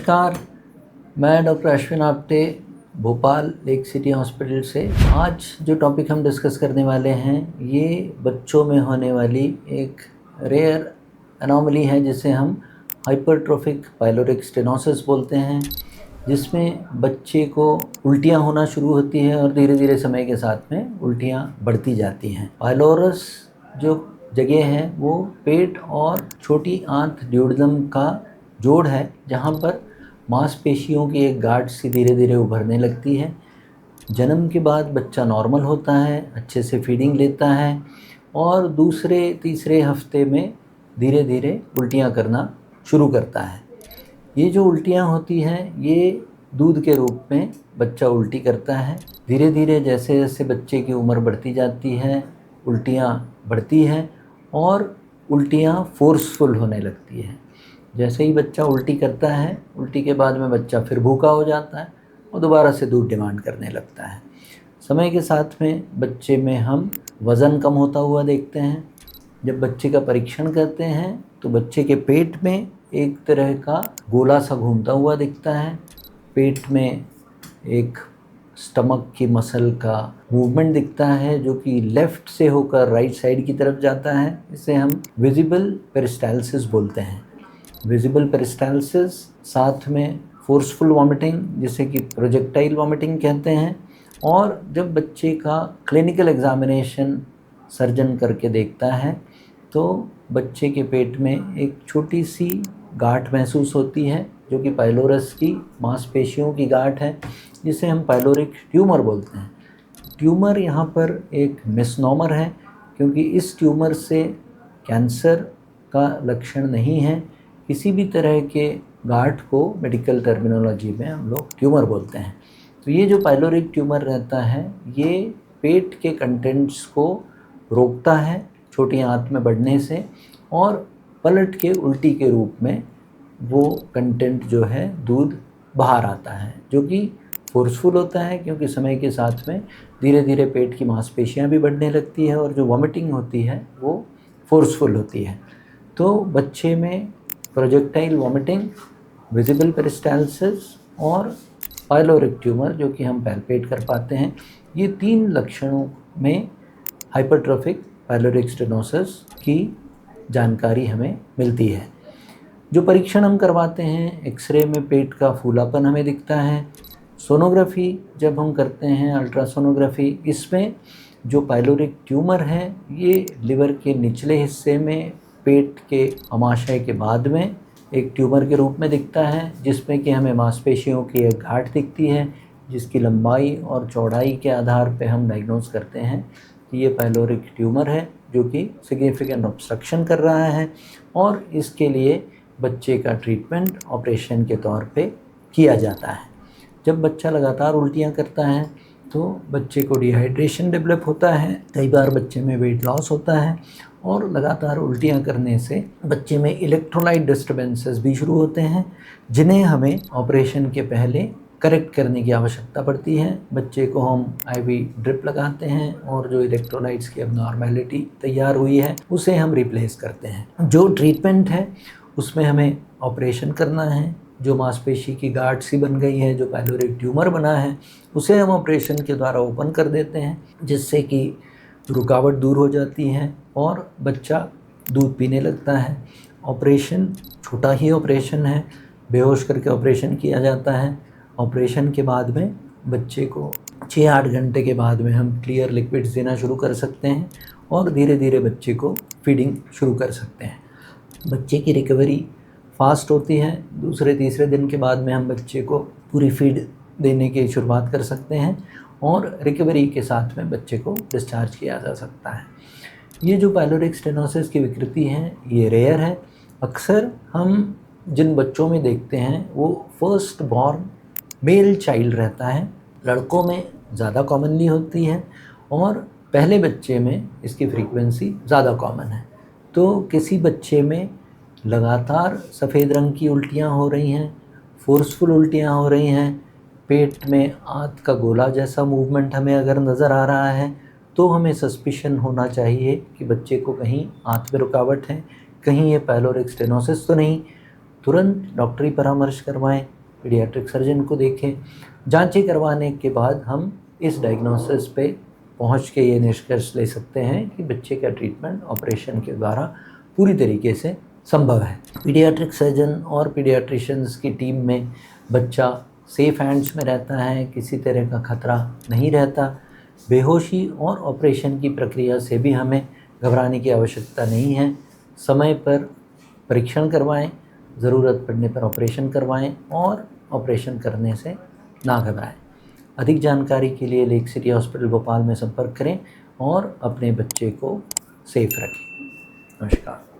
नमस्कार, मैं doctor Ashwin Apte Bhopal lake city hospital से। आज जो टॉपिक हम डिस्कस करने वाले हैं ये बच्चों में होने वाली एक रेयर एनोमली है जिसे हम हाइपरट्रोफिक पाइलोरिक स्टेनोसिस बोलते हैं, जिसमें बच्चे को उल्टियाँ होना शुरू होती है और धीरे धीरे समय के साथ में उल्टियाँ बढ़ती जाती हैं। पाइलोरस जो जगह है वो पेट और छोटी आंत ड्यूडेनम का जोड़ है, जहाँ पर मांसपेशियों की एक गांठ सी धीरे धीरे उभरने लगती है। जन्म के बाद बच्चा नॉर्मल होता है, अच्छे से फीडिंग लेता है और दूसरे तीसरे हफ्ते में धीरे धीरे उल्टियाँ करना शुरू करता है। ये जो उल्टियाँ होती हैं ये दूध के रूप में बच्चा उल्टी करता है। धीरे धीरे जैसे जैसे बच्चे की उम्र बढ़ती जाती है उल्टियाँ बढ़ती हैं और उल्टियाँ फोर्सफुल होने लगती हैं। जैसे ही बच्चा उल्टी करता है, उल्टी के बाद में बच्चा फिर भूखा हो जाता है और दोबारा से दूध डिमांड करने लगता है। समय के साथ में बच्चे में हम वज़न कम होता हुआ देखते हैं। जब बच्चे का परीक्षण करते हैं तो बच्चे के पेट में एक तरह का गोला सा घूमता हुआ दिखता है। पेट में एक स्टमक की मसल का मूवमेंट दिखता है जो कि लेफ़्ट से होकर राइट साइड की तरफ जाता है। इसे हम विजिबल पेरिस्टाल्सिस बोलते हैं। विजिबल पेरिस्टाल्सिस साथ में फोर्सफुल वॉमिटिंग जिसे कि प्रोजेक्टाइल वॉमिटिंग कहते हैं। और जब बच्चे का क्लिनिकल एग्जामिनेशन सर्जन करके देखता है तो बच्चे के पेट में एक छोटी सी गांठ महसूस होती है जो कि पाइलोरस की मांसपेशियों की गांठ है, जिसे हम पाइलोरिक ट्यूमर बोलते हैं। ट्यूमर यहाँ पर एक मिसनॉमर है क्योंकि इस ट्यूमर से कैंसर का लक्षण नहीं है। किसी भी तरह के गांठ को मेडिकल टर्मिनोलॉजी में हम लोग ट्यूमर बोलते हैं। तो ये जो पाइलोरिक ट्यूमर रहता है ये पेट के कंटेंट्स को रोकता है छोटी आंत में बढ़ने से और पलट के उल्टी के रूप में वो कंटेंट जो है दूध बाहर आता है, जो कि फोर्सफुल होता है क्योंकि समय के साथ में धीरे धीरे पेट की मांसपेशियां भी बढ़ने लगती है और जो वॉमिटिंग होती है वो फोर्सफुल होती है। तो बच्चे में प्रोजेक्टाइल वॉमिटिंग, विजिबल पेरिस्टाल्सिस और पाइलोरिक ट्यूमर जो कि हम पैल्पेट कर पाते हैं, ये तीन लक्षणों में हाइपरट्रोफिक पाइलोरिक स्टेनोसिस की जानकारी हमें मिलती है। जो परीक्षण हम करवाते हैं, एक्सरे में पेट का फूलापन हमें दिखता है। सोनोग्राफी जब हम करते हैं, अल्ट्रासोनोग्राफी, इसमें जो पाइलोरिक ट्यूमर है ये लिवर के निचले हिस्से में पेट के अमाशय के बाद में एक ट्यूमर के रूप में दिखता है, जिसमें कि हमें मांसपेशियों की एक गांठ दिखती है जिसकी लंबाई और चौड़ाई के आधार पे हम डायग्नोज करते हैं कि ये पाइलोरिक ट्यूमर है जो कि सिग्निफिकेंट ऑब्स्ट्रक्शन कर रहा है और इसके लिए बच्चे का ट्रीटमेंट ऑपरेशन के तौर पे किया जाता है। जब बच्चा लगातार उल्टियाँ करता है तो बच्चे को डिहाइड्रेशन डेवलप होता है, कई बार बच्चे में वेट लॉस होता है और लगातार उल्टियाँ करने से बच्चे में इलेक्ट्रोलाइट डिस्टर्बेंसेस भी शुरू होते हैं, जिन्हें हमें ऑपरेशन के पहले करेक्ट करने की आवश्यकता पड़ती है। बच्चे को हम आईवी ड्रिप लगाते हैं और जो इलेक्ट्रोलाइट्स की अबनॉर्मेलिटी तैयार हुई है उसे हम रिप्लेस करते हैं। जो ट्रीटमेंट है उसमें हमें ऑपरेशन करना है। जो मांसपेशी की गांठ सी बन गई है, जो पाइलोरिक ट्यूमर बना है, उसे हम ऑपरेशन के द्वारा ओपन कर देते हैं, जिससे कि रुकावट दूर हो जाती है और बच्चा दूध पीने लगता है। ऑपरेशन छोटा ही ऑपरेशन है, बेहोश करके ऑपरेशन किया जाता है। ऑपरेशन के बाद में बच्चे को 6-8 घंटे के बाद में हम क्लियर लिक्विड्स देना शुरू कर सकते हैं और धीरे धीरे बच्चे को फीडिंग शुरू कर सकते हैं। बच्चे की रिकवरी फास्ट होती है। दूसरे तीसरे दिन के बाद में हम बच्चे को पूरी फीड देने की शुरुआत कर सकते हैं और रिकवरी के साथ में बच्चे को डिस्चार्ज किया जा सकता है। ये जो पाइलोरिक स्टेनोसिस की विकृति है ये रेयर है। अक्सर हम जिन बच्चों में देखते हैं वो फर्स्ट बॉर्न मेल चाइल्ड रहता है, लड़कों में ज़्यादा कॉमनली होती है और पहले बच्चे में इसकी फ्रीक्वेंसी ज़्यादा कॉमन है। तो किसी बच्चे में लगातार सफ़ेद रंग की उल्टियाँ हो रही हैं, फोर्सफुल उल्टियाँ हो रही हैं, पेट में आंत का गोला जैसा मूवमेंट हमें अगर नज़र आ रहा है तो हमें सस्पिशन होना चाहिए कि बच्चे को कहीं आंत में रुकावट है, कहीं ये पाइलोरिक स्टेनोसिस तो नहीं। तुरंत डॉक्टरी परामर्श करवाएं। पीडियाट्रिक सर्जन को देखें। जांचें करवाने के बाद हम इस डायग्नोसिस पे पहुंच के ये निष्कर्ष ले सकते हैं कि बच्चे का ट्रीटमेंट ऑपरेशन के द्वारा पूरी तरीके से संभव है। पीडियाट्रिक सर्जन और पीडियाट्रिशियंस की टीम में बच्चा सेफ हैंड्स में रहता है, किसी तरह का खतरा नहीं रहता। बेहोशी और ऑपरेशन की प्रक्रिया से भी हमें घबराने की आवश्यकता नहीं है। समय पर परीक्षण करवाएं, ज़रूरत पड़ने पर ऑपरेशन करवाएं और ऑपरेशन करने से ना घबराएं। अधिक जानकारी के लिए लेक सिटी हॉस्पिटल भोपाल में संपर्क करें और अपने बच्चे को सेफ रखें। नमस्कार।